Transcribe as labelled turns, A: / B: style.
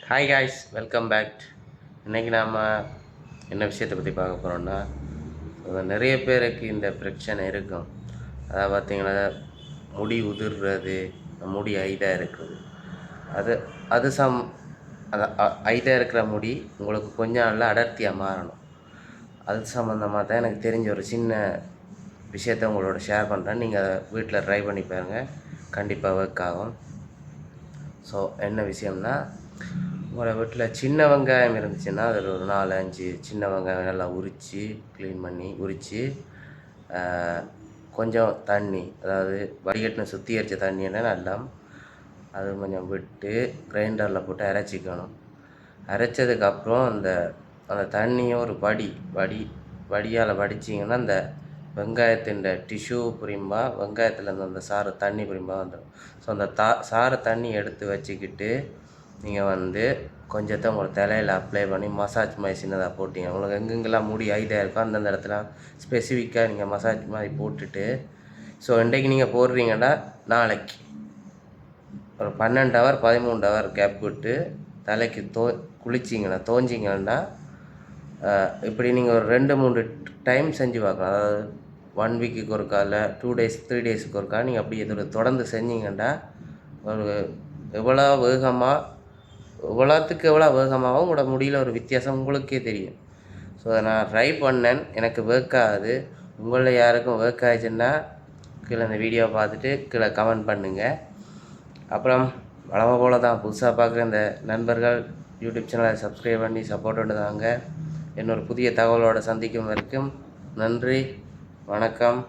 A: Hi guys, welcome back. இன்றைக்கி நாம் என்ன விஷயத்தை பற்றி பார்க்க போகிறோம்னா, நிறைய பேருக்கு இந்த பிரச்சனை இருக்கும். அதாவது பார்த்திங்கன்னா, முடி உதிர்றது, முடி ஐதாக இருக்குது. அது அது அது ஐதாக இருக்கிற முடி உங்களுக்கு கொஞ்ச நாளில் அடர்த்தியாக மாறணும். அது சம்மந்தமாக தான் எனக்கு தெரிஞ்ச ஒரு சின்ன விஷயத்தை உங்களோட ஷேர் பண்ணுறேன். நீங்கள் அதை வீட்டில் ட்ரை பண்ணி பாருங்கள், கண்டிப்பாக ஒர்க் ஆகும். ஸோ என்ன விஷயம்னா, உங்களோட வீட்டில் சின்ன வெங்காயம் இருந்துச்சுன்னா அதில் ஒரு 4-5 சின்ன வெங்காயம் நல்லா உரித்து க்ளீன் பண்ணி உரித்து கொஞ்சம் தண்ணி, அதாவது வடிகட்டின சுத்திகரித்த தண்ணியை நல்லா அது கொஞ்சம் விட்டு கிரைண்டரில் போட்டு அரைச்சிக்கணும். அரைச்சதுக்கப்புறம் அந்த தண்ணியை ஒரு வடியால் வடிச்சிங்கன்னா அந்த வெங்காயத்தின் டிஷ்யூ புரியும்பா, வெங்காயத்துலேருந்து அந்த சாறு தண்ணி புரியும்பா வந்துடும். ஸோ அந்த சாறு தண்ணி எடுத்து வச்சுக்கிட்டு நீங்கள் கொஞ்சத்தை உங்களோட தலையில் அப்ளை பண்ணி மசாஜ் மாதிரி சின்னதாக போட்டிங்க. உங்களுக்கு எங்கெங்கெல்லாம் முடி ஐதாக இருக்கோ அந்தந்த இடத்துல ஸ்பெசிஃபிக்காக நீங்கள் மசாஜ் மாதிரி போட்டுட்டு, ஸோ இன்றைக்கு நீங்கள் போடுறீங்கன்னா நாளைக்கு ஒரு 12 ஹவர் 13 ஹவர் கேப் விட்டு தலைக்கு தோஞ்சிங்கன்னா இப்படி நீங்கள் ஒரு 2-3 டைம் செஞ்சு பார்க்கலாம். அதாவது 1 வீக்குக்கு ஒருக்கா, இல்லை 2 டேஸ் 3 டேஸுக்கு ஒருக்கா நீங்கள் அப்படி இதில் தொடர்ந்து செஞ்சீங்கன்னா ஒரு எவ்வளோ வேகமாகவும் உங்களோட முடியல ஒரு வித்தியாசம் உங்களுக்கே தெரியும். ஸோ அதை நான் ட்ரை பண்ணேன், எனக்கு ஒர்க் ஆகுது. உங்களில் யாருக்கும் ஒர்க் ஆகிடுச்சுன்னா கீழே இந்த வீடியோவை பார்த்துட்டு கீழே கமெண்ட் பண்ணுங்கள். அப்புறம் வளமை போல தான் புதுசாக பார்க்குற இந்த நண்பர்கள் யூடியூப் சேனலை சப்ஸ்கிரைப் பண்ணி சப்போர்ட் பண்ணுதாங்க. இன்னொரு புதிய தகவலோடு சந்திக்கும் வரைக்கும் நன்றி, வணக்கம்.